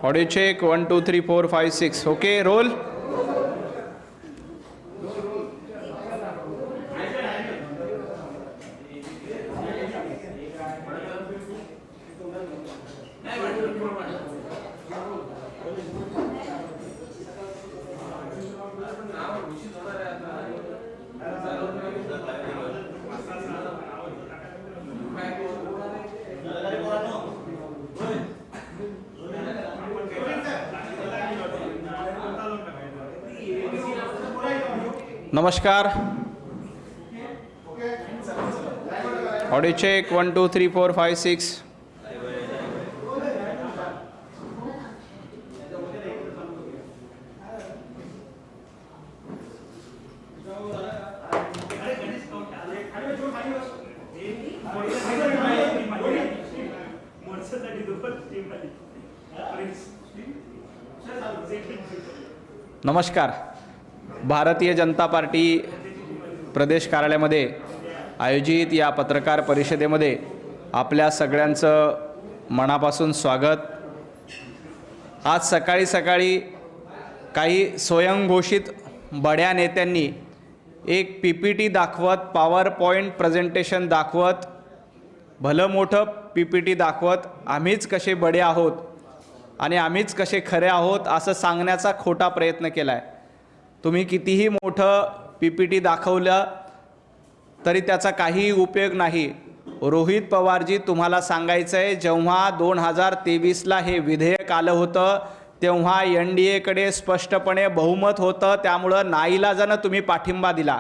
Audio check 1 2 3 4 5 6 okay roll. नमस्कार. Audio check 1 2 3 4 5 6. नमस्कार. Bharatiya Janata party प्रदेश कार्यालयामध्ये आयोजित या पत्रकार परिषदेमध्ये आपल्या सगळ्यांचं मनापासून स्वागत. आज सकाळी सकाळी काही स्वयंघोषित बड्या नेत्यांनी एक PPT दाखवत, पॉवर पॉईंट प्रेझेंटेशन दाखवत, भलं मोठं PPT दाखवत आम्हीच कसे बडे आहोत आणि आम्हीच कसे खरे आहोत असं सांगण्याचा खोटा प्रयत्न केला आहे. तुम्ही कितीही मोठं PPT दाखवलं तरी त्याचा काहीही उपयोग नाही. रोहित पवारजी, तुम्हाला सांगायचं आहे, जेव्हा 2023ला हे विधेयक आलं होतं तेव्हा NDAकडे स्पष्टपणे बहुमत होतं, त्यामुळं नाईलाजानं तुम्ही पाठिंबा दिला.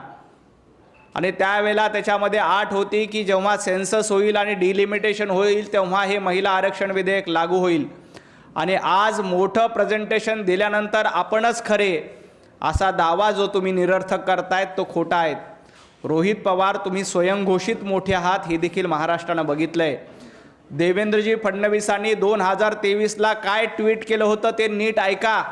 आणि त्यावेळेला त्याच्यामध्ये अट होती की जेव्हा सेन्सस होईल आणि डिलिमिटेशन होईल तेव्हा हे महिला आरक्षण विधेयक लागू होईल. आणि आज मोठं प्रेझेंटेशन दिल्यानंतर आपणच खरे असा दावा जो तुम्ही निरर्थक करतायत तो खोटा आहे. रोहित पवार, तुम्ही स्वयंघोषित मोठे आहात हे देखील महाराष्ट्रानं बघितलं आहे. देवेंद्रजी फडणवीसांनी 2023ला काय ट्विट केलं होतं ते नीट ऐका.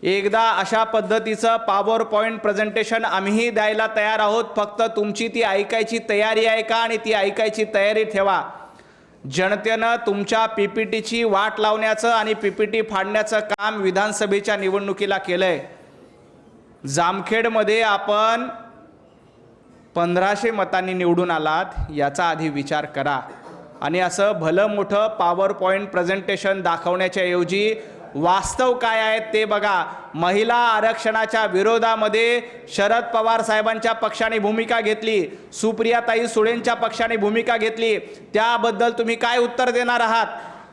एकदा अशा पद्धतीचं पॉवर पॉईंट प्रेझेंटेशन आम्हीही द्यायला तयार आहोत, फक्त तुमची ती ऐकायची तयारी आहे का आणि ती ऐकायची तयारी ठेवा. जनतेनं तुमच्या PPTची वाट लावण्याचं आणि PPT फाडण्याचं काम विधानसभेच्या निवडणुकीला केलं आहे. जामखेडमध्ये आपण 1500 मतांनी निवडून आलात, याचा आधी विचार करा. आणि असं भलं मोठं पॉवर पॉईंट प्रेझेंटेशन दाखवण्याच्या ऐवजी वास्तव काय आहे ते बघा. महिला आरक्षणाच्या विरोधामध्ये शरद पवार साहेबांच्या पक्षाने भूमिका घेतली, सुप्रियाताई सुळेंच्या पक्षाने भूमिका घेतली. त्याबद्दल तुम्ही काय उत्तर देणार आहात?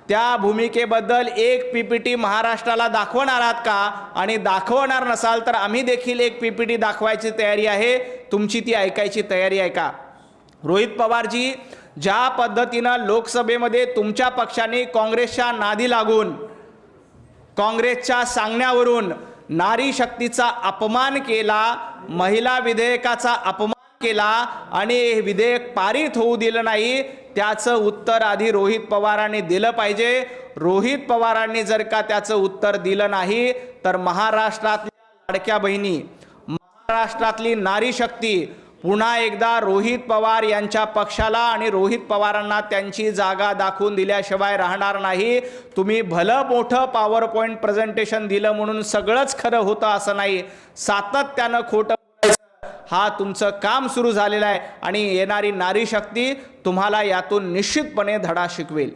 त्या भूमिकेबद्दल एक PPT महाराष्ट्राला दाखवणार आहात का? आणि दाखवणार नसाल तर आम्ही देखील एक PPT दाखवायची तयारी आहे, तुमची ती ऐकायची तयारी आहे का? रोहित पवारजी, ज्या पद्धतीनं लोकसभेमध्ये तुमच्या पक्षाने काँग्रेसच्या नादी लागून काँग्रेसच्या सांगण्यावरून नारी शक्तीचा अपमान केला, महिला विधेयकाचा अपमान केला आणि हे विधेयक पारित होऊ दिलं नाही, त्याचं उत्तर आधी रोहित पवारांनी दिलं पाहिजे. रोहित पवारांनी जर का त्याचं उत्तर दिलं नाही तर महाराष्ट्रातल्या लाडक्या बहिणी, महाराष्ट्रातली नारी शक्ती पुन्हा एकदा रोहित पवार यांच्या पक्षाला आणि रोहित पवारांना त्यांची जागा दाखवून दिल्याशिवाय राहणार नाही. तुम्ही भलं मोठं पॉवर पॉईंट प्रेझेंटेशन दिलं म्हणून सगळंच खरं होतं असं नाही. सातत्यानं खोटं बोलायचं हा तुमचं काम सुरू झालेलं आहे आणि येणारी नारी शक्ती तुम्हाला यातून निश्चितपणे धडा शिकवेल.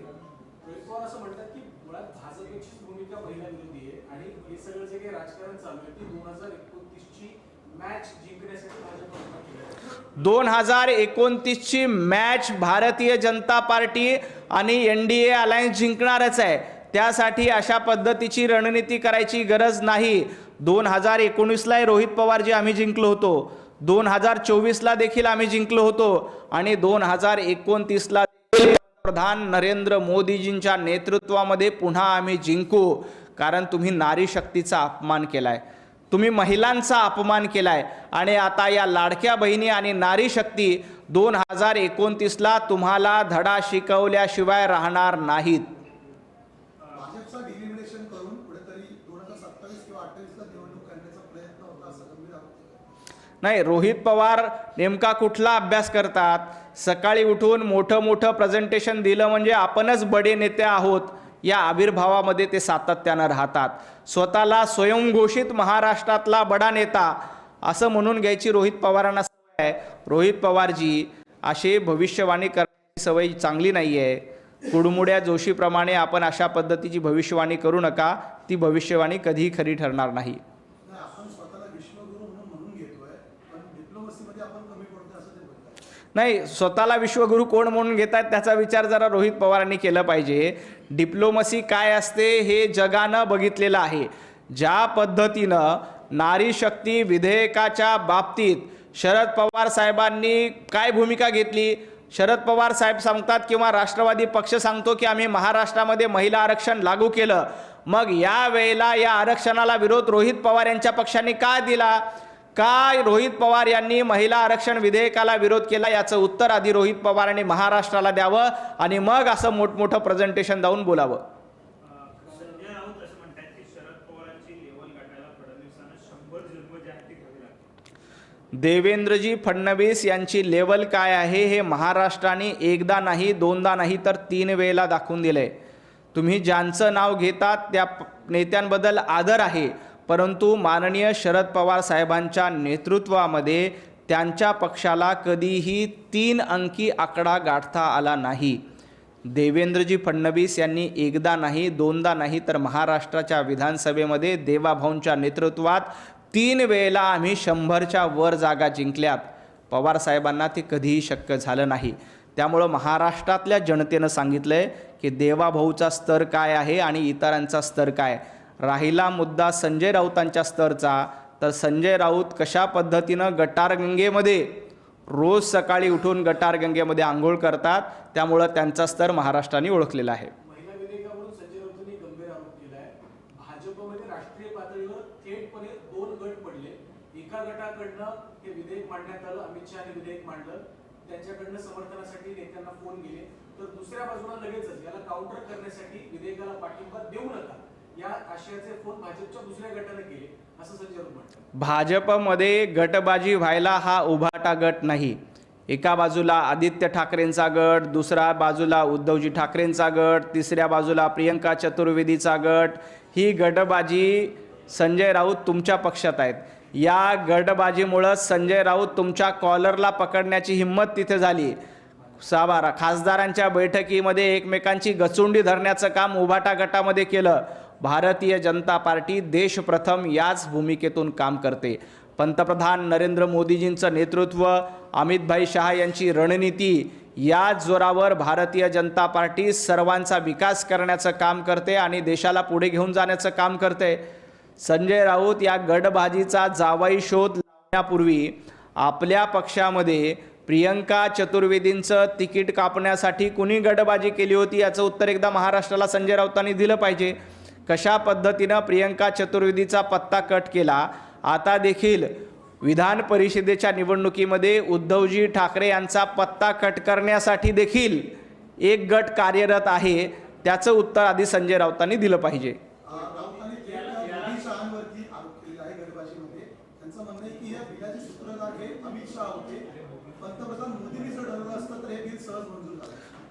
2029ची मॅच भारतीय जनता पार्टी आणि NDA अलायन्स जिंकणारच आहे. त्यासाठी अशा पद्धतीची रणनीती करायची गरज नाही. 2019ला रोहित पवारजी आम्ही जिंकलो होतो, 2024ला देखील आम्ही जिंकलो होतो आणि 2029ला पंतप्रधान नरेंद्र मोदीजींच्या नेतृत्वामध्ये पुन्हा आम्ही जिंकू. कारण तुम्ही नारी शक्तीचा अपमान केलाय, तुम्ही महिलांचा अपमान केलाय आणि आता या लाडक्या बहिणी आणि नारी शक्ती 2029ला तुम्हाला धडा शिकवल्याशिवाय राहणार नाहीत. नाही, रोहित पवार नेमका कुठला अभ्यास करतात? सकाळी उठून मोठं प्रेझेंटेशन दिलं म्हणजे आपणच बडे नेते आहोत या आविर्भावामध्ये ते सातत्यानं राहतात. स्वतःला स्वयंघोषित महाराष्ट्रातला बडा नेता असं म्हणून घ्यायची रोहित पवारांना सवय आहे. रोहित पवारजी असे भविष्यवाणी करण्याची सवय चांगली नाही आहे. कुडमुड्या जोशीप्रमाणे आपण अशा पद्धतीची भविष्यवाणी करू नका. ती भविष्यवाणी कधीही खरी ठरणार नाही. नाही, स्वतःला विश्वगुरू कोण म्हणून घेतात त्याचा विचार जरा रोहित पवारांनी केला पाहिजे. डिप्लोमसी काय असते हे जगानं बघितलेलं आहे. ज्या पद्धतीनं नारी शक्ती विधेयकाच्या बाबतीत शरद पवार साहेबांनी काय भूमिका घेतली. शरद पवार साहेब सांगतात किंवा राष्ट्रवादी पक्ष सांगतो की आम्ही महाराष्ट्रामध्ये महिला आरक्षण लागू केलं. मग या वेळेला या आरक्षणाला विरोध रोहित पवार यांच्या पक्षाने का दिला? काय रोहित पवार यांनी महिला आरक्षण विधेयकाला विरोध केला याचं उत्तर आधी रोहित पवारांनी महाराष्ट्राला द्यावं आणि मग असं मोठमोठं प्रेझेंटेशन देऊन बोलावं. संजय राऊत असं म्हणतात की शरद पवारांची लेवल गाठायला फडणवीसांना 100 जन्म जे आहेत ते घ्यावे लागतात. देवेंद्रजी फडणवीस यांची लेवल काय आहे हे महाराष्ट्राने एकदा नाही, दोनदा नाही तर 3 वेळेला दाखवून दिलंय. तुम्ही ज्यांचं नाव घेतात त्या नेत्यांबद्दल आदर आहे, परंतु माननीय शरद पवार साहेबांच्या नेतृत्वामध्ये त्यांच्या पक्षाला कधीही 3 अंकी आकडा गाठता आला नाही. देवेंद्रजी फडणवीस यांनी एकदा नाही, दोनदा नाही तर महाराष्ट्राच्या विधानसभेमध्ये देवाभाऊंच्या नेतृत्वात 3 वेळेला आम्ही 100च्या वर जागा जिंकल्यात. पवार साहेबांना ते कधीही शक्य झालं नाही. त्यामुळं महाराष्ट्रातल्या जनतेनं सांगितलंय की देवाभाऊचा स्तर काय आहे आणि इतरांचा स्तर काय. राहिला मुद्दा संजय राऊतांच्या स्तरचा, तर संजय राऊत कशा पद्धतीनं गटारगंगेमध्ये रोज सकाळी उठून गटारगंगेमध्ये आंघोळ करतात, त्यामुळं त्यांचा स्तर महाराष्ट्राने ओळखलेला आहे. महिला विधेयकावरून संजय राऊतांनी गंभीर आरोप केला आहे. भाजपमध्ये राष्ट्रीय पातळीवर थेटपणे 2 गट पडले. एका गटाकडनं हे विधेयक मांडण्यात आलं, अमित शहाने विधेयक मांडलं, त्यांच्याकडनं समर्थनासाठी नेत्यांना फोन गेले, तर दुसऱ्या बाजूला लगेचच याला काउंटर करण्यासाठी विधेयकाला पाठिंबा देऊ नका या आशयाचे फोन भाजपच्या दुसऱ्या गटाने केले असं संजय राऊत म्हणतात. भाजपमध्ये गटबाजी व्हायला हा उभाटा गट नाही. एका बाजूला आदित्य ठाकरेंचा गट, दुसऱ्या बाजूला उद्धवजी ठाकरेंचा गट, तिसऱ्या बाजूला प्रियंका चतुर्वेदीचा गट. ही गटबाजी संजय राऊत तुमच्या पक्षात आहेत. या गटबाजीमुळं संजय राऊत तुमच्या कॉलरला पकडण्याची हिंमत तिथे झाली. 6-12 खासदारांच्या बैठकीमध्ये एकमेकांची गचुंडी धरण्याचं काम उभाटा गटामध्ये केलं. भारतीय जनता पार्टी देशप्रथम याच भूमिकेतून काम करते. पंतप्रधान नरेंद्र मोदीजींचं नेतृत्व, अमितभाई शहा यांची रणनीती या जोरावर भारतीय जनता पार्टी सर्वांचा विकास करण्याचं काम करते आणि देशाला पुढे घेऊन जाण्याचं काम करते. संजय राऊत या गटबाजीचा जावाई शोध लावण्यापूर्वी आपल्या पक्षामध्ये प्रियंका चतुर्वेदींचं तिकीट कापण्यासाठी कुणी गटबाजी केली होती याचं उत्तर एकदा महाराष्ट्राला संजय राऊतांनी दिलं पाहिजे. कशा पद्धतीनं प्रियंका चतुर्वेदीचा पत्ता कट केला. आता देखील विधान परिषदेच्या निवडणुकीमध्ये उद्धवजी ठाकरे यांचा पत्ता कट करण्यासाठी देखील एक गट कार्यरत आहे. त्याचं उत्तर आधी संजय राऊतांनी दिलं पाहिजे.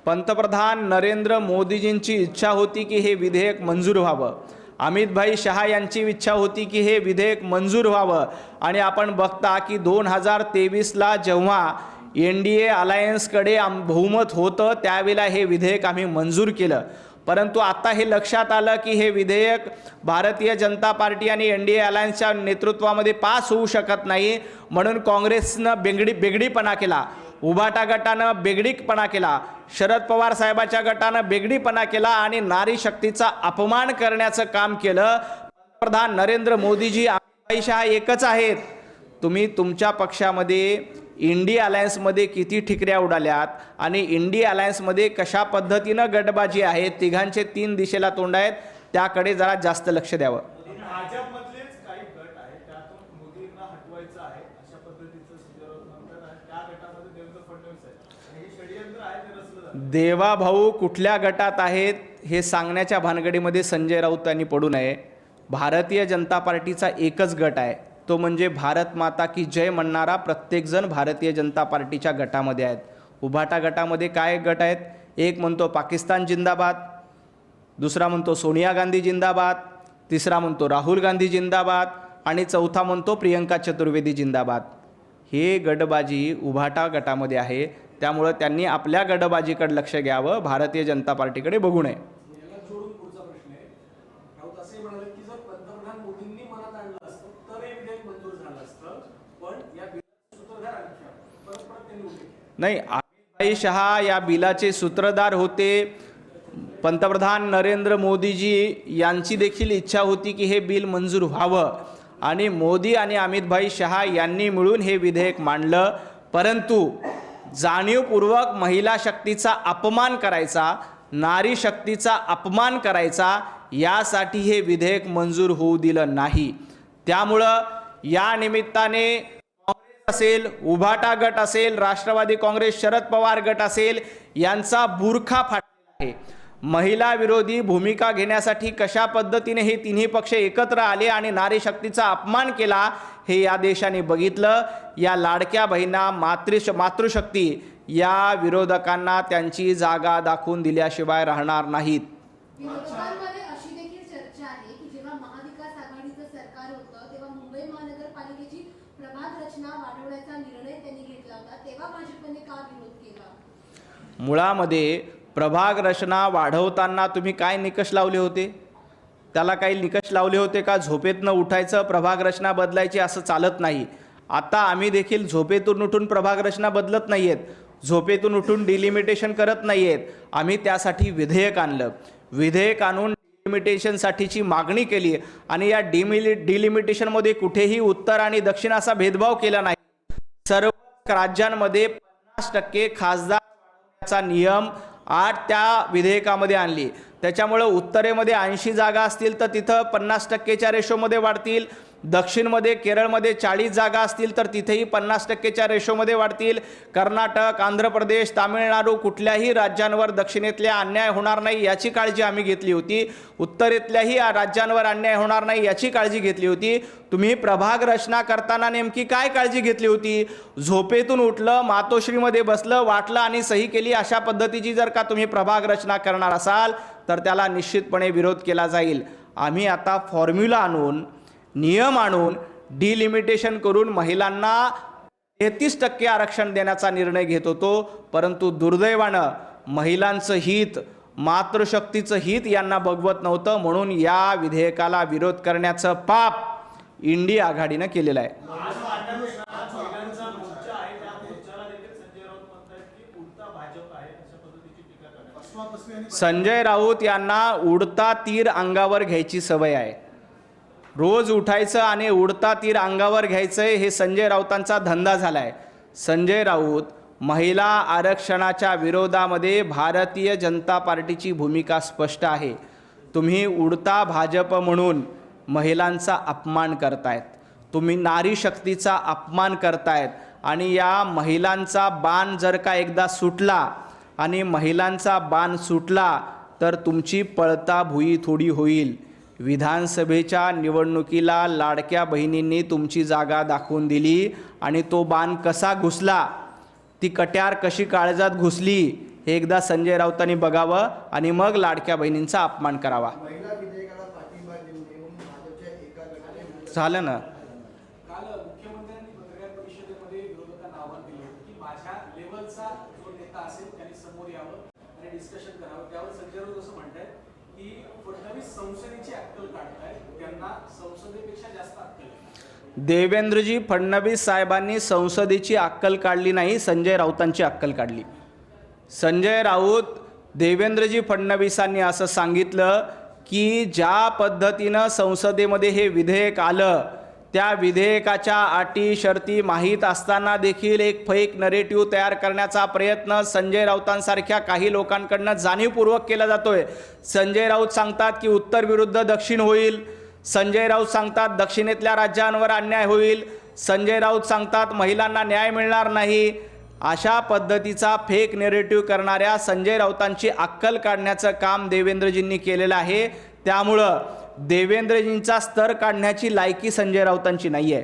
पंतप्रधान नरेंद्र मोदीजींची इच्छा होती की हे विधेयक मंजूर व्हावं. अमितभाई शहा यांची इच्छा होती की हे विधेयक मंजूर व्हावं. आणि आपण बघता की 2023ला जेव्हा NDA अलायन्सकडे बहुमत होतं त्यावेळेला हे विधेयक आम्ही मंजूर केलं. परंतु आता हे लक्षात आलं की हे विधेयक भारतीय जनता पार्टी आणि NDA अलायन्सच्या नेतृत्वामध्ये पास होऊ शकत नाही. म्हणून काँग्रेसनं बेगडीपणा केला, उभाटा गटानं बेगडीपणा केला, शरद पवार साहेबाच्या गटानं बेगडीपणा केला आणि नारी शक्तीचा अपमान करण्याचं काम केलं. पंतप्रधान नरेंद्र मोदीजी अमितभाई शहा एकच आहेत. तुम्ही तुमच्या पक्षामध्ये इंडिया अलायन्समध्ये किती ठिकऱ्या उडाल्यात आणि इंडिया अलायन्समध्ये कशा पद्धतीनं गटबाजी आहे, तिघांचे 3 दिशेला तोंड आहेत, त्याकडे जरा जास्त लक्ष द्यावं. भाजपमधलेच काही गट आहेत त्यातून मोदींना हटवायचं आहे अशा पद्धतीचं संजय राऊत म्हणतात. त्या गटामध्ये देवेंद्र फडणवीस आहेत आणि हे षडयंत्र आहे ते रचलं जातं. देवाभाऊ कुठल्या गटात आहेत हे सांगण्याच्या भानगडीमध्ये संजय राऊत यांनी पडू नये. भारतीय जनता पार्टीचा एकच गट आहे, तो म्हणजे भारत माता की जय म्हणणारा प्रत्येकजण भारतीय जनता पार्टीच्या गटामध्ये आहेत. उभाटा गटामध्ये काय गट आहेत? एक म्हणतो पाकिस्तान जिंदाबाद, दुसरा म्हणतो सोनिया गांधी जिंदाबाद, तिसरा म्हणतो राहुल गांधी जिंदाबाद आणि चौथा म्हणतो प्रियंका चतुर्वेदी जिंदाबाद. हे गटबाजी उभाटा गटामध्ये आहे, त्यामुळं त्यांनी आपल्या गटबाजीकडे लक्ष घ्यावं, भारतीय जनता पार्टीकडे बघू नये. याला जोडून पुढचा प्रश्न आहे. राऊत असे म्हणाले की जर पंतप्रधान मोदींनी मनात आणलं असतं तर हे विधेयक मंजूर झालं असतं, पण या बिलाचे सूत्रधार परत त्यांनी उल्लेख केला. नाही, अमितभाई शहा या बिलाचे सूत्रधार होते. पंतप्रधान नरेंद्र मोदीजी यांची देखील इच्छा होती की हे बिल मंजूर व्हावं आणि मोदी आणि अमितभाई शहा यांनी मिळून हे विधेयक मांडलं. परंतु जाणीवपूर्वक महिला शक्तीचा अपमान करायचा, नारी शक्तीचा अपमान करायचा, यासाठी हे विधेयक मंजूर होऊ दिलं नाही. त्यामुळं या निमित्ताने काँग्रेस असेल, उभाटा गट असेल, राष्ट्रवादी काँग्रेस, शरद पवार गट असेल, यांचा बुरखा फाटलेला आहे. महिला विरोधी भूमिका घेण्यासाठी कशा पद्धतीने हे तिन्ही पक्ष एकत्र आले आणि नारी शक्तीचा अपमान केला हे या देशाने बघितलं. या लाडक्या बहिणा मातृशक्ती या विरोधकांना त्यांची जागा दाखवून दिल्याशिवाय राहणार नाहीत. विरोधकांमध्ये अशी देखील चर्चा आहे की जेव्हा महाविकास आघाडीचं सरकार होतं तेव्हा मुंबई महानगरपालिकेची प्रभाग रचना वाढवण्याचा निर्णय त्यांनी घेतला होता, तेव्हा भाजपने का विरोध केला? मुळामध्ये प्रभाग रचना वाढवताना तुम्ही काय निकष लावले होते? त्याला काही निकष लावले होते का? झोपेतनं उठायचं प्रभाग रचना बदलायची असं चालत नाही. आता आम्ही देखील झोपेतून उठून प्रभाग रचना बदलत नाही आहेत, झोपेतून उठून डिलिमिटेशन करत नाही आहेत. आम्ही त्यासाठी विधेयक आणलं, विधेयक आणून डिलिमिटेशनसाठीची मागणी केली आणि या डिलिमिटेशनमध्ये कुठेही उत्तर आणि दक्षिण असा भेदभाव केला नाही. सर्व राज्यांमध्ये 50% खासदार नियम आठ त्या विधेयकामध्ये आणली. त्याच्यामुळं उत्तरेमध्ये 80 जागा असतील तर तिथं 50%च्या रेशोमध्ये वाढतील, दक्षिणमध्ये केरळमध्ये 40 जागा असतील तर तिथेही 50%च्या रेशोमध्ये वाढतील. कर्नाटक, आंध्र प्रदेश, तामिळनाडू कुठल्याही राज्यांवर दक्षिणेतल्या अन्याय होणार नाही याची काळजी आम्ही घेतली होती, उत्तरेतल्याही राज्यांवर अन्याय होणार नाही याची काळजी घेतली होती. तुम्ही प्रभाग रचना करताना नेमकी काय काळजी घेतली होती? झोपेतून उठलं, मातोश्रीमध्ये बसलं, वाटलं आणि सही केली अशा पद्धतीची जर का तुम्ही प्रभाग रचना करणार असाल तर त्याला निश्चितपणे विरोध केला जाईल. आम्ही आता फॉर्म्युला आणून, नियम आणून, डिलिमिटेशन करून महिलांना 33% आरक्षण देण्याचा निर्णय घेत होतो. परंतु दुर्दैवानं महिलांचं हित, मातृशक्तीचं हित यांना बघवत नव्हतं, म्हणून या विधेयकाला विरोध करण्याचं पाप इंडिया आघाडीनं केलेलं आहे. महिलांचा मोर्चा आहे, त्या मोर्चाला देखील संजय राऊत म्हणतात की उडता भाजप आहे अशा पद्धतीची टीका करतात. संजय राऊत यांना उडता तीर अंगावर घ्यायची सवय आहे. रोज उठायचं आणि उडता तीर अंगावर घ्यायचं हे संजय राऊतांचा धंदा झाला आहे. संजय राऊत महिला आरक्षणाच्या विरोधामध्ये भारतीय जनता पार्टीची भूमिका स्पष्ट आहे. तुम्ही उडता भाजप म्हणून महिलांचा अपमान करतायत, तुम्ही नारी शक्तीचा अपमान करतायत आणि या महिलांचा बाण जर का एकदा सुटला आणि महिलांचा बाण सुटला तर तुमची पळता भुई थोडी होईल. विधानसभेच्या निवडणुकीला लाडक्या बहिणींनी तुमची जागा दाखवून दिली आणि तो बाण कसा घुसला, ती कट्यार कशी काळजात घुसली हे एकदा संजय राऊतांनी बघावं आणि मग लाडक्या बहिणींचा अपमान करावा. झालं ना. काल मुख्यमंत्र्यांनी पत्रकार परिषदेमध्ये विरोधकांना आव्हान दिलं होतं की माझ्या लेवलचा जो नेता असेल त्यांनी समोर यावं आणि डिस्कशन करावं. त्यावर संजय राऊत असं म्हणतायत की फडणवीस संसदेची अक्कल काढतायत, त्यांना संसदेपेक्षा जास्त अक्कल आहे. देवेंद्रजी फडणवीस साहेबांनी संसदेची अक्कल काढली नाही, संजय राऊतांची अक्कल काढली. संजय राऊत, देवेंद्रजी फडणवीसांनी असं सांगितलं की ज्या पद्धतीनं संसदेमध्ये हे विधेयक आलं त्या विधेयकाच्या अटी शर्ती माहीत असताना देखील एक फेक नरेटिव्ह तयार करण्याचा प्रयत्न संजय राऊतांसारख्या काही लोकांकडनं जाणीवपूर्वक केला जातोय. संजय राऊत सांगतात की उत्तर विरुद्ध दक्षिण होईल, संजय राऊत सांगतात दक्षिणेतल्या राज्यांवर अन्याय होईल, संजय राऊत सांगतात महिलांना न्याय मिळणार नाही. अशा पद्धतीचा फेक नेरेटिव्ह करणाऱ्या संजय राऊतांची अक्कल काढण्याचं काम देवेंद्रजींनी केलेलं आहे. त्यामुळं देवेंद्रजींचा स्तर काढण्याची लायकी संजय राऊतांची नाही आहे.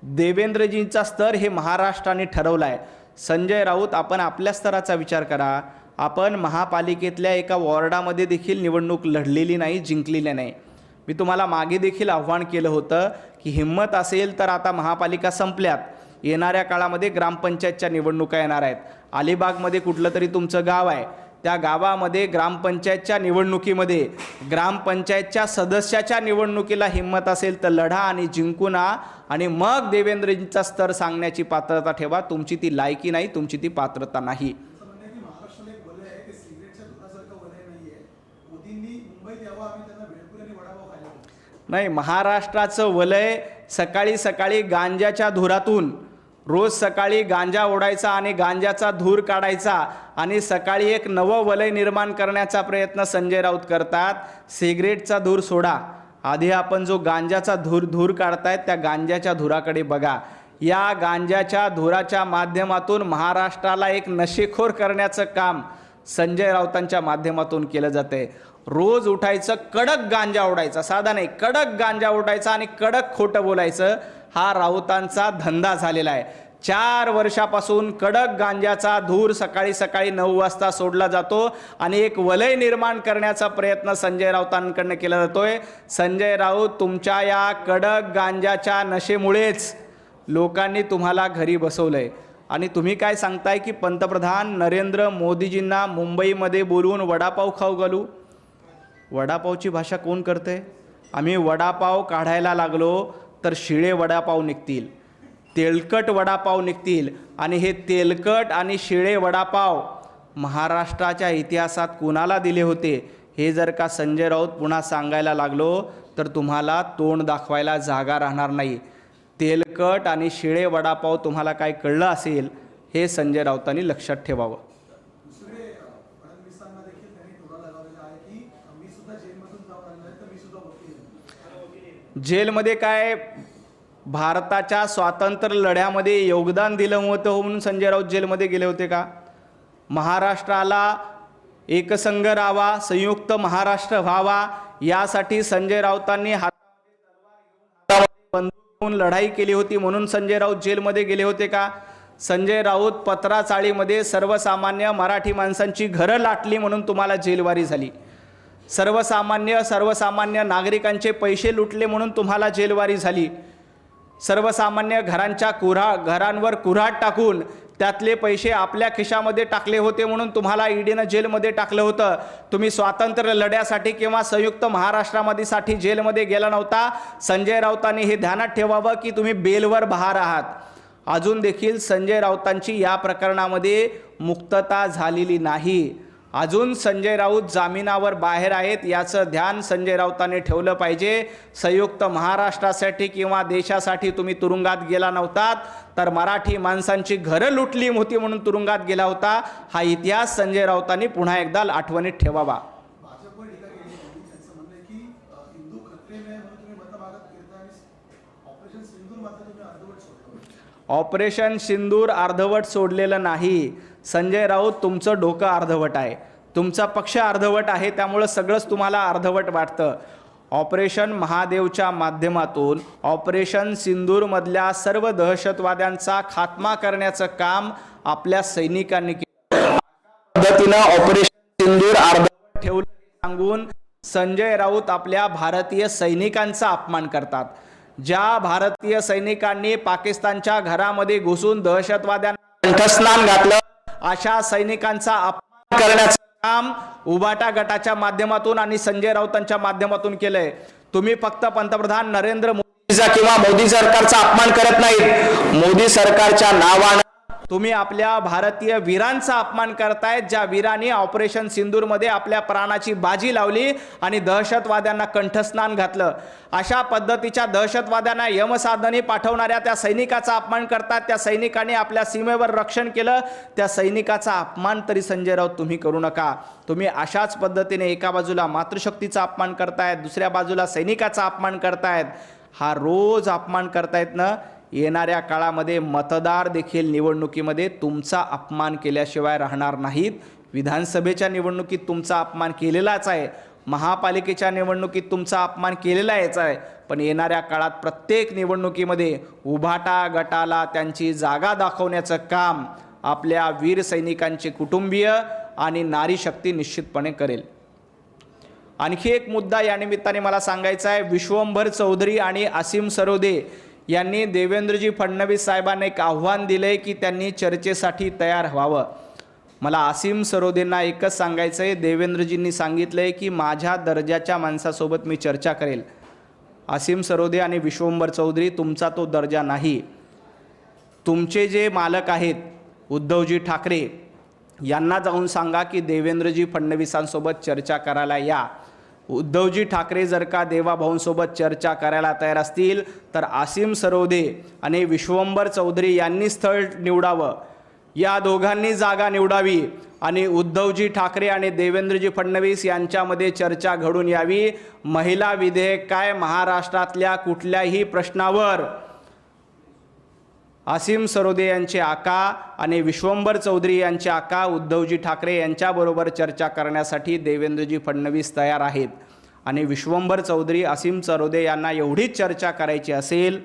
देवेंद्रजींचा स्तर हे महाराष्ट्राने ठरवला आहे. संजय राऊत, आपण आपल्या स्तराचा विचार करा, आपण महापालिकेतल्या एका वॉर्डामध्ये देखील निवडणूक लढलेली नाही, जिंकलेली नाही. मी तुम्हाला मागे देखील आव्हान केलं होतं की हिंमत असेल तर आता महापालिका संपल्यात, येणाऱ्या काळामध्ये ग्रामपंचायतच्या निवडणुका येणार आहेत. अलिबागमध्ये कुठलं तरी तुमचं गाव आहे, त्या गावामध्ये ग्रामपंचायतच्या निवडणुकीमध्ये ग्रामपंचायतच्या सदस्याच्या निवडणुकीला हिंमत असेल तर लढा आणि जिंकून आणि मग देवेंद्रजींचा स्तर सांगण्याची पात्रता ठेवा. तुमची ती लायकी नाही, तुमची ती पात्रता नाही. महाराष्ट्राला एक वलय आहे ते सिगरेटच्या दुधासारखं वलय नाहीये. मोदींनी मुंबईत यावं, आम्ही त्यांना भेळपुरी आणि वडापाव खायला बोलतो. नाही, महाराष्ट्राचं वलय सकाळी सकाळी गांजाच्या धुरातून, रोज सकाळी गांजा ओढायचा आणि गांजाचा धूर काढायचा आणि सकाळी एक नवं वलय निर्माण करण्याचा प्रयत्न संजय राऊत करतात. सिगरेटचा धूर सोडा, आधी आपण जो गांजाचा धूर काढतायत त्या गांजाच्या धुराकडे बघा. या गांजाच्या धुराच्या माध्यमातून महाराष्ट्राला एक नशेखोर करण्याचं काम संजय राऊतांच्या माध्यमातून केलं जाते. रोज उठायचं, कडक गांजा ओढायचा, साधा नाही, कडक गांजा ओढायचा आणि कडक खोटं बोलायचं, हा राऊतांचा धंदा झालेला आहे. 4 वर्षापासून कडक गांजाचा धूर सकाळी सकाळी 9 वाजता सोडला जातो आणि एक वलय निर्माण करण्याचा प्रयत्न संजय राऊतांकडनं केला जातोय. संजय राऊत, तुमच्या या कडक गांजाच्या नशेमुळेच लोकांनी तुम्हाला घरी बसवलंय. आणि तुम्ही काय सांगताय की पंतप्रधान नरेंद्र मोदीजींना मुंबईमध्ये बोलवून वडापाव खाऊ घालू. वडापावची भाषा कोण करते? आम्ही वडापाव काढायला लागलो तर शिळे वडापाव निघतील, तेलकट वडापाव निघतील. आणि हे तेलकट आणि शिळे वडापाव महाराष्ट्राच्या इतिहासात कुणाला दिले होते हे जर का संजय राऊत पुन्हा सांगायला लागलो तर तुम्हाला तोंड दाखवायला जागा राहणार नाही. तेलकट आणि शिळे वडापाव तुम्हाला काय कळलं असेल हे संजय राऊतांनी लक्षात ठेवावं. दुसरे फडणवीसांना देखील त्यांनी टोला लगावलेला आहे की मी सुद्धा जेलमधून जाऊन आलो आहे तर मी सुद्धा वकील. जेलमध्ये काय भारताच्या स्वातंत्र्य लढ्यामध्ये योगदान दिलं होतं म्हणून संजय राऊत जेलमध्ये गेले होते का? महाराष्ट्राला एकसंघ राहावा, संयुक्त महाराष्ट्र व्हावा यासाठी संजय राऊतांनी हातामध्ये बंदूक घेऊन लढाई केली होती म्हणून संजय राऊत जेलमध्ये गेले होते का? संजय राऊत पत्राचाळीमध्ये सर्वसामान्य मराठी माणसांची घरं लाटली म्हणून तुम्हाला जेलवारी झाली. सर्वसामान्य नागरिकांचे पैसे लुटले म्हणून तुम्हाला जेलवारी झाली. सर्वसामान्य घरांवर कुऱ्हाड टाकून त्यातले पैसे आपल्या खिशामध्ये टाकले होते म्हणून तुम्हाला ईडीनं जेलमध्ये टाकलं होतं. तुम्ही स्वातंत्र्य लढ्यासाठी किंवा संयुक्त महाराष्ट्रामध्ये जेलमध्ये गेला नव्हता. संजय राऊतांनी हे ध्यानात ठेवावं की तुम्ही बेलवर बहार आहात. अजून देखील संजय राऊतांची या प्रकरणामध्ये मुक्तता झालेली नाही. अजून संजय राऊत जामिनावर बाहेर आहेत, याचं ध्यान संजय राऊतांनी ठेवलं पाहिजे. संयुक्त महाराष्ट्रासाठी किंवा देशासाठी तुम्ही तुरुंगात गेला नव्हतात तर मराठी माणसांची घरं लुटली होती म्हणून तुरुंगात गेला होता. हा इतिहास संजय राऊतांनी पुन्हा एकदा आठवणीत ठेवावा. भाजपवर टीका केली होती. त्यांचं म्हणणं आहे की हिंदू खतरे में म्हणून तुम्ही मतभागात फिरता आणि ऑपरेशन सिंदूर मात्र तुम्ही अर्धवट सोडलं. ऑपरेशन सिंदूर अर्धवट सोडलेलं नाही. संजय राऊत, तुमचं डोकं अर्धवट आहे, तुमचा पक्ष अर्धवट आहे, त्यामुळं सगळंच तुम्हाला अर्धवट वाटतं. ऑपरेशन महादेवच्या माध्यमातून ऑपरेशन सिंदूरमधल्या सर्व दहशतवाद्यांचा खात्मा करण्याचं काम आपल्या सैनिकांनी केलं. पद्धतीनं ऑपरेशन सिंदूर अर्धवट ठेवलं सांगून संजय राऊत आपल्या भारतीय सैनिकांचा अपमान करतात. ज्या भारतीय सैनिकांनी पाकिस्तानच्या घरामध्ये घुसून दहशतवाद्यांना कंठस्नान घातलं, अशा सैनिकांचा अपमान करण्याचं काम उभाटा गटाच्या माध्यमातून आणि संजय राऊतांच्या माध्यमातून केलंय. तुम्ही फक्त पंतप्रधान नरेंद्र मोदीचा किंवा मोदी सरकारचा अपमान करत नाहीत, मोदी सरकारच्या नावानं तुम्ही आपल्या भारतीय वीरांचा अपमान करतायत, ज्या वीरांनी ऑपरेशन सिंदूरमध्ये आपल्या प्राणाची बाजी लावली आणि दहशतवाद्यांना कंठस्नान घातलं. अशा पद्धतीच्या दहशतवाद्यांना यमसाधने पाठवणाऱ्या त्या सैनिकाचा अपमान करतात. त्या सैनिकांनी आपल्या सीमेवर रक्षण केलं, त्या सैनिकाचा अपमान तरी संजय राऊत तुम्ही करू नका. तुम्ही अशाच पद्धतीने एका बाजूला मातृशक्तीचा अपमान करतायत, दुसऱ्या बाजूला सैनिकाचा अपमान करतायत. हा रोज अपमान करतायत ना. येणाऱ्या काळामध्ये मतदार देखील निवडणुकीमध्ये तुमचा अपमान केल्याशिवाय राहणार नाहीत. विधानसभेच्या निवडणुकीत तुमचा अपमान केलेलाच आहे, महापालिकेच्या निवडणुकीत तुमचा अपमान केलेलाच आहे, पण येणाऱ्या काळात प्रत्येक निवडणुकीमध्ये उभाटा गटाला त्यांची जागा दाखवण्याचं काम आपल्या वीर सैनिकांचे कुटुंबीय आणि नारी शक्ती निश्चितपणे करेल. आणखी एक मुद्दा या निमित्ताने मला सांगायचा आहे. विश्वंभर चौधरी आणि असीम सरोदे यांनी देवेंद्रजी फडणवीस साहेबांना एक आव्हान दिले की त्यांनी चर्चेसाठी तयार व्हावं. मला असीम सरोदेंना एकच सांगायचं आहे, देवेंद्रजींनी सांगितलं आहे की माझ्या दर्जाच्या माणसासोबत मी चर्चा करेल. असीम सरोदे आणि विश्वंभर चौधरी, तुमचा तो दर्जा नाही. तुमचे जे मालक आहेत उद्धवजी ठाकरे यांना जाऊन सांगा की देवेंद्रजी फडणवीसांसोबत चर्चा करायला या. उद्धवजी ठाकरे जर का देवाभाऊंसोबत चर्चा करायला तयार असतील तर असीम सरोदे आणि विश्वंभर चौधरी यांनी स्थळ निवडावं. या दोघांनी जागा निवडावी आणि उद्धवजी ठाकरे आणि देवेंद्रजी फडणवीस यांच्यामध्ये चर्चा घडून यावी. महिला विधेयक काय, महाराष्ट्रातल्या कुठल्याही प्रश्नावर असीम सरोदे यांचे आका आणि विश्वंभर चौधरी यांचे आका उद्धवजी ठाकरे यांच्याबरोबर चर्चा करण्यासाठी देवेंद्रजी फडणवीस तयार आहेत. आणि विश्वंभर चौधरी, असीम सरोदे यांना एवढीच चर्चा करायची असेल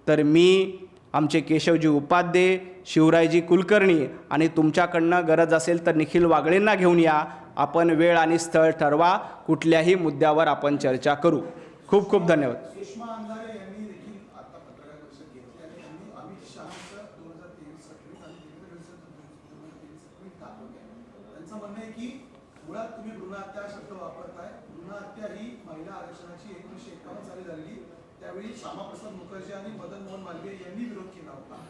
तर मी, आमचे केशवजी उपाध्ये, शिवरायजी कुलकर्णी आणि तुमच्याकडनं गरज असेल तर निखिल वागळेंना घेऊन या. आपण वेळ आणि स्थळ ठरवा, कुठल्याही मुद्द्यावर आपण चर्चा करू. खूप खूप धन्यवाद. सुषमा अंधारे यांनी देखील आता पत्रकार परिषद घेतली आणि त्यांनी अमित शहाचं 2023 आणि देवेंद्र फडणवीस दाखवलं आहे. त्यांचं म्हणणं आहे की मुळात तुम्ही भ्रूणहत्या शब्द वापरताय. भ्रूणहत्या ही महिला आरक्षणाची 1951 साली झालेली, त्यावेळी श्यामाप्रसाद मुखर्जी आणि मदन मोहन मालवीय यांनी विरोध केला होता.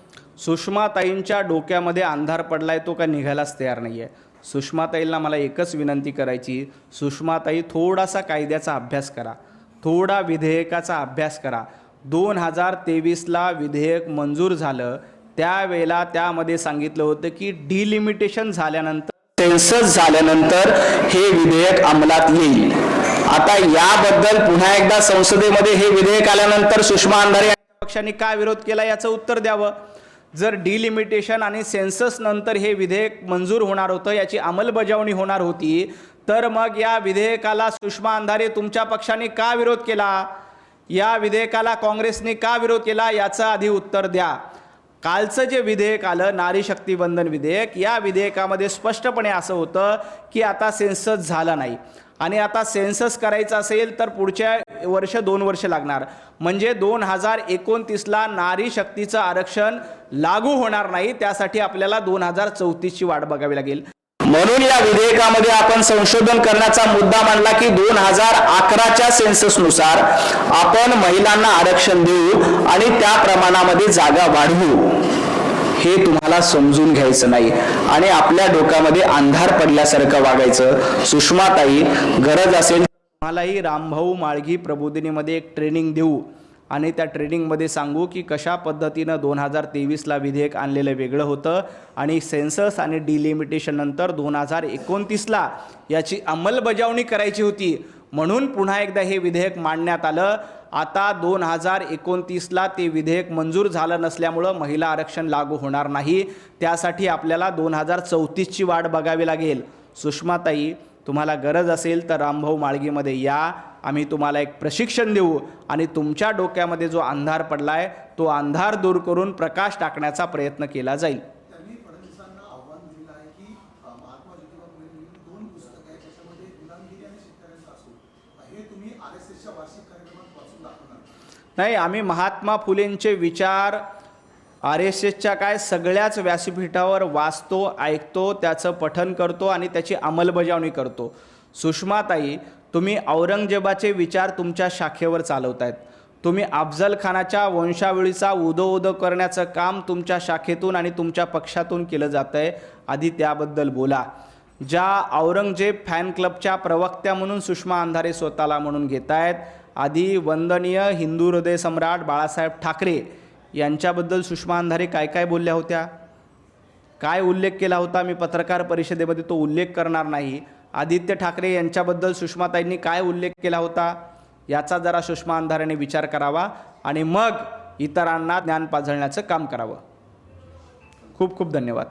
सुषमाताईंच्या डोक्यामध्ये अंधार पडलाय, तो काय निघायलाच तयार नाही आहे. सुषमाताईंना मला एकच विनंती करायची, सुषमाताई थोडासा कायद्याचा अभ्यास करा, थोडा विधेयकाचा अभ्यास करा. 2023ला विधेयक मंजूर झालं त्यावेळेला त्यामध्ये सांगितलं होतं की डिलिमिटेशन झाल्यानंतर, सेन्सस झाल्यानंतर हे विधेयक अंमलात येईल. आता याबद्दल पुन्हा एकदा संसदेमध्ये हे विधेयक आल्यानंतर सुषमा अंधारे पक्षाने का विरोध केला याचं उत्तर द्यावं. जर डिलिमिटेशन आणि सेन्सस नंतर हे विधेयक मंजूर होणार होतं, याची अंमलबजावणी होणार होती, तर मग या विधेयकाला सुषमा अंधारे तुमच्या पक्षाने का विरोध केला, या विधेयकाला काँग्रेसने का विरोध केला, याचं आधी उत्तर द्या. कालचं जे विधेयक आलं, नारी शक्ती वंदन विधेयक, या विधेयकामध्ये स्पष्टपणे असं होतं की आता सेन्सस झाला नाही आणि आता सेन्सस करायचं असेल तर पुढच्या वर्ष 2 वर्ष लागणार. म्हणजे 2029ला नारी शक्तीचं आरक्षण लागू होणार नाही. त्यासाठी आपल्याला 2034ची वाट बघावी लागेल. म्हणून या विधेयकामध्ये आपण संशोधन करण्याचा मुद्दा मांडला की 2011च्या सेन्ससनुसार आपण महिलांना आरक्षण देऊ आणि त्या प्रमाणामध्ये जागा वाढवू. हे तुम्हाला समजून घ्यायचं नाही आणि आपल्या डोक्यामध्ये अंधार पडल्यासारखं वागायचं. सुषमाताई, गरज असेल तुम्हालाही रामभाऊ माळगी प्रबोधिनीमध्ये एक ट्रेनिंग देऊ आणि त्या ट्रेनिंगमध्ये सांगू की कशा पद्धतीनं 2023ला विधेयक आणलेलं वेगळं होतं आणि सेन्सस आणि डिलिमिटेशन नंतर 2029ला याची अंमलबजावणी करायची होती. म्हणून पुन्हा एकदा हे विधेयक मांडण्यात आलं. आता 2029ला ते विधेयक मंजूर झालं नसल्यामुळं महिला आरक्षण लागू होणार नाही. त्यासाठी आपल्याला 2034ची वाट बघावी लागेल. सुषमाताई, तुम्हाला गरज असेल तर रामभाऊ माळगीमध्ये या, आम्ही तुम्हाला एक प्रशिक्षण देऊ आणि तुमच्या डोक्यामध्ये जो अंधार पडलाय तो अंधार दूर करून प्रकाश टाकण्याचा प्रयत्न केला जाईल. त्यांनी फडणवीसांना आव्हान दिलं आहे की महात्मा ज्योतिबा फुले 2 पुस्तकं आहेत, त्याच्यामध्ये गुलामगिरी आणि शेतकऱ्यांचा असो, हे तुम्ही RSSच्या वार्षिक कार्यक्रमात वाचून दाखवणार नाही. आम्ही महात्मा फुलेंचे विचार RSSच्या काय सगळ्याच व्यासपीठावर वाचतो, ऐकतो, त्याचं पठन करतो आणि त्याची अंमलबजावणी करतो. सुषमाताई, तुम्ही औरंगजेबाचे विचार तुमच्या शाखेवर चालवतायत. तुम्ही अफजल खानाच्या वंशावळीचा उदो करण्याचं काम तुमच्या शाखेतून आणि तुमच्या पक्षातून केलं जातं आहे. आधी त्याबद्दल बोला. ज्या औरंगजेब फॅन क्लबच्या प्रवक्त्या म्हणून सुषमा अंधारे स्वतःला म्हणून घेत आहेत, आधी वंदनीय हिंदू हृदय सम्राट बाळासाहेब ठाकरे यांच्याबद्दल सुषमा अंधारे काय काय बोलल्या होत्या, काय उल्लेख केला होता, मी पत्रकार परिषदेमध्ये तो उल्लेख करणार नाही. आदित्य ठाकरे यांच्याबद्दल सुषमाताईंनी काय उल्लेख केला होता, याचा जरा सुषमा अंधारेने विचार करावा आणि मग इतरांना ज्ञान पाजळण्याचं काम करावं. खूप खूप धन्यवाद.